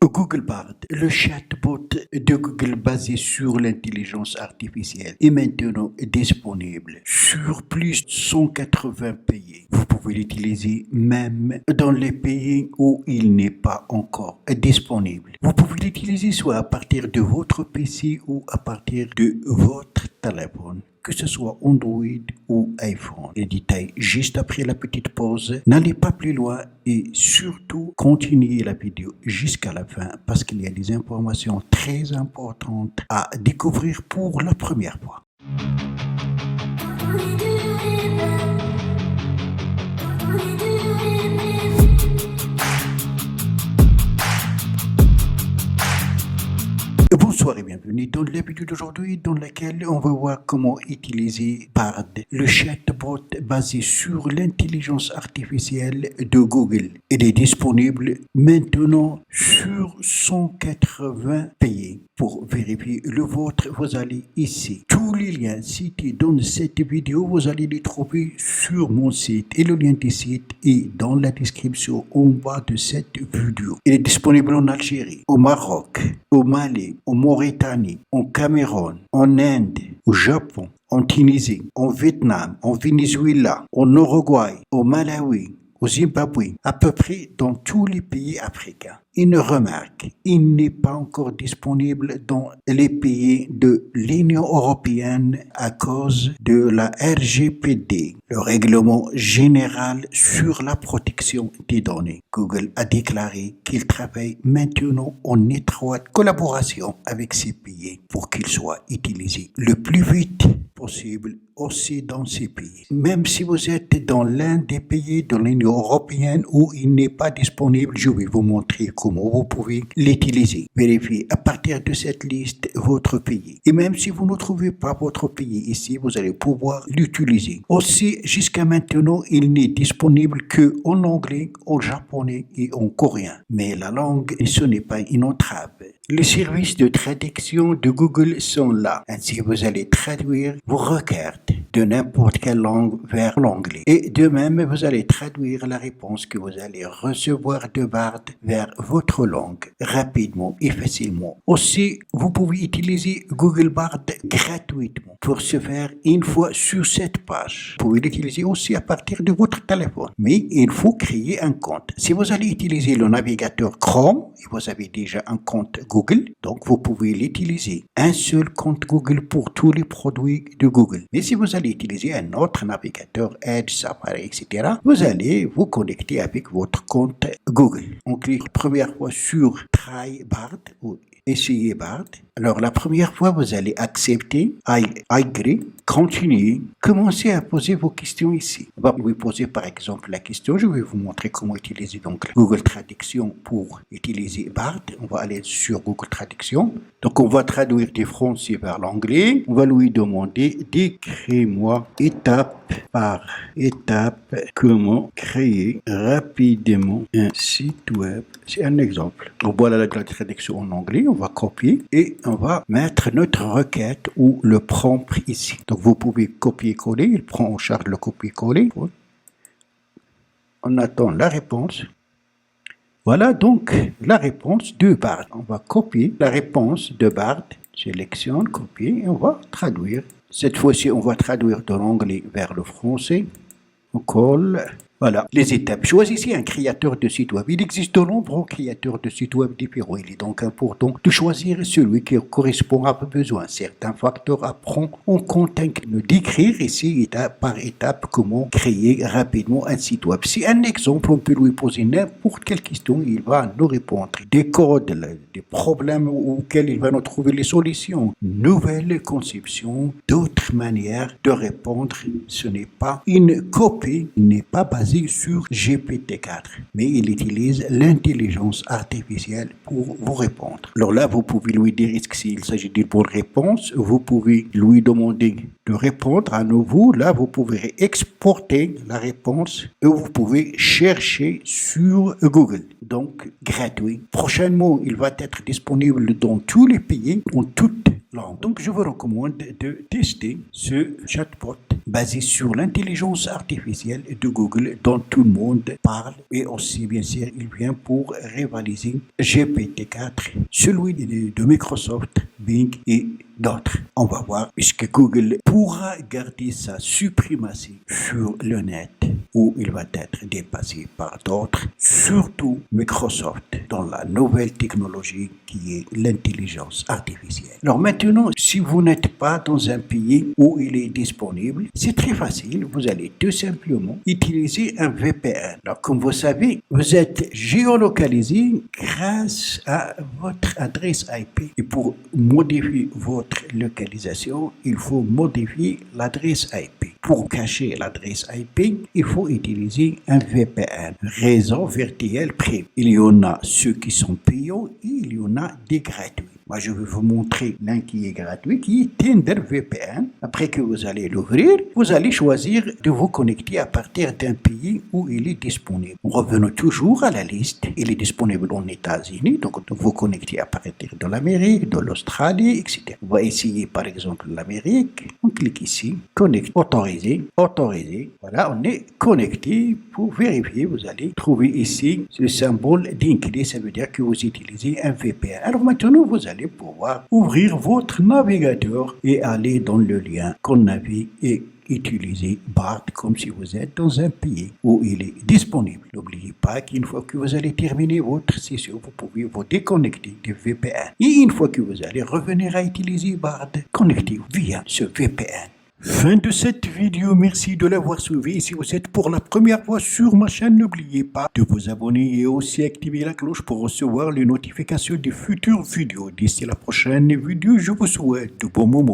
Google Bard, le chatbot de Google basé sur l'intelligence artificielle, est maintenant disponible sur plus de 180 pays. Vous pouvez l'utiliser même dans les pays où il n'est pas encore disponible. Vous pouvez l'utiliser soit à partir de votre PC ou à partir de votre téléphone, que ce soit Android ou iPhone. Les détails juste après la petite pause. N'allez pas plus loin et surtout continuez la vidéo jusqu'à la fin parce qu'il y a des informations très importantes à découvrir pour la première fois. Bonsoir et bienvenue dans la vidéo d'aujourd'hui dans laquelle on va voir comment utiliser Bard, le chatbot basé sur l'intelligence artificielle de Google. Il est disponible maintenant sur 180 pays. Pour vérifier le vôtre, vous allez ici. Tous les liens cités dans cette vidéo, vous allez les trouver sur mon site et le lien du site est dans la description en bas de cette vidéo. Il est disponible en Algérie, au Maroc, au Mali, en Mauritanie, en Cameroun, en Inde, au Japon, en Tunisie, en Vietnam, en Venezuela, en Uruguay, au Malawi, au Zimbabwe, à peu près dans tous les pays africains. Une remarque, il n'est pas encore disponible dans les pays de l'Union européenne à cause de la RGPD, le règlement général sur la protection des données. Google a déclaré qu'il travaille maintenant en étroite collaboration avec ces pays pour qu'ils soient utilisés le plus vite possible aussi dans ces pays. Même si vous êtes dans l'un des pays de l'Union européenne où il n'est pas disponible, je vais vous montrer comment vous pouvez l'utiliser. Vérifiez à partir de cette liste votre pays. Et même si vous ne trouvez pas votre pays ici, vous allez pouvoir l'utiliser. Aussi, jusqu'à maintenant, il n'est disponible que en anglais, en japonais et en coréen. Mais la langue, ce n'est pas une entrave. Les services de traduction de Google sont là. Ainsi, vous allez traduire vos requêtes de n'importe quelle langue vers l'anglais. Et de même, vous allez traduire la réponse que vous allez recevoir de Bard vers votre langue rapidement et facilement. Aussi, vous pouvez utiliser Google Bard gratuitement pour ce faire une fois sur cette page. Vous pouvez l'utiliser aussi à partir de votre téléphone. Mais il faut créer un compte. Si vous allez utiliser le navigateur Chrome et vous avez déjà un compte Google, donc vous pouvez l'utiliser. Un seul compte Google pour tous les produits de Google. Mais si vous allez utiliser un autre navigateur, Edge, Safari, etc., vous allez vous connecter avec votre compte Google. On clique première fois sur Try Bard ou Essayer Bard. Alors la première fois, vous allez accepter, agree, continuer, commencez à poser vos questions ici. On va vous poser par exemple la question, je vais vous montrer comment utiliser donc Google Traduction pour utiliser Bard. On va aller sur Google Traduction. Donc on va traduire du français vers l'anglais. On va lui demander décris-moi étape par étape comment créer rapidement un site web. C'est un exemple. Donc voilà la traduction en anglais. On va copier et on va mettre notre requête ou le prompt ici. Donc vous pouvez copier-coller. Il prend en charge le copier-coller. On attend la réponse. Voilà donc la réponse de Bard. On va copier la réponse de Bard. Sélectionne, copier et on va traduire. Cette fois-ci, on va traduire de l'anglais vers le français. On colle. Voilà, les étapes. Choisissez un créateur de site web. Il existe de nombreux créateurs de sites web différents. Il est donc important de choisir celui qui correspond à vos besoins. Certains facteurs à prendre en compte, de décrire ici étape par étape comment créer rapidement un site web. C'est un exemple, on peut lui poser n'importe quelle question, il va nous répondre. Des codes, des problèmes auxquels il va nous trouver les solutions. Nouvelles conceptions, d'autres manières de répondre. Ce n'est pas une copie, il n'est pas basé sur GPT-4, mais il utilise l'intelligence artificielle pour vous répondre. Alors là, vous pouvez lui dire est-ce qu'il s'agit d'une bonne réponse, vous pouvez lui demander de répondre à nouveau. Là, vous pouvez exporter la réponse et vous pouvez chercher sur Google. Donc, gratuit. Prochainement, il va être disponible dans tous les pays, en toute langue. Donc, je vous recommande de tester ce chatbot basé sur l'intelligence artificielle de Google dont tout le monde parle et aussi, bien sûr, il vient pour rivaliser GPT-4, celui de Microsoft, Bing et d'autres. On va voir puisque Google pourra garder sa suprématie sur le net où il va être dépassé par d'autres, surtout Microsoft dans la nouvelle technologie qui est l'intelligence artificielle. Alors maintenant, si vous n'êtes pas dans un pays où il est disponible, c'est très facile. Vous allez tout simplement utiliser un VPN. Alors comme vous savez, vous êtes géolocalisé grâce à votre adresse IP. Et pour modifier votre localisation, il faut modifier l'adresse IP. Pour cacher l'adresse IP, il faut utiliser un VPN, réseau virtuel privé. Il y en a ceux qui sont payants et il y en a des gratuits. Moi, je vais vous montrer l'un qui est gratuit, qui est TenderVPN. Après que vous allez l'ouvrir, vous allez choisir de vous connecter à partir d'un pays où il est disponible. Revenons toujours à la liste. Il est disponible aux États-Unis, donc vous connectez à partir de l'Amérique, de l'Australie, etc. On va essayer par exemple l'Amérique. On clique ici, connecte, autoriser. Voilà, on est connecté. Pour vérifier, vous allez trouver ici le symbole d'inclus, ça veut dire que vous utilisez un VPN. Alors maintenant, vous allez pouvoir ouvrir votre navigateur et aller dans le lien qu'on avait et utiliser BART comme si vous êtes dans un pays où il est disponible. N'oubliez pas qu'une fois que vous allez terminer votre session, vous pouvez vous déconnecter du VPN. Et une fois que vous allez revenir à utiliser BART, connectez-vous via ce VPN. Fin de cette vidéo, merci de l'avoir suivi. Si vous êtes pour la première fois sur ma chaîne, n'oubliez pas de vous abonner et aussi activer la cloche pour recevoir les notifications des futures vidéos. D'ici la prochaine vidéo, je vous souhaite de bons moments.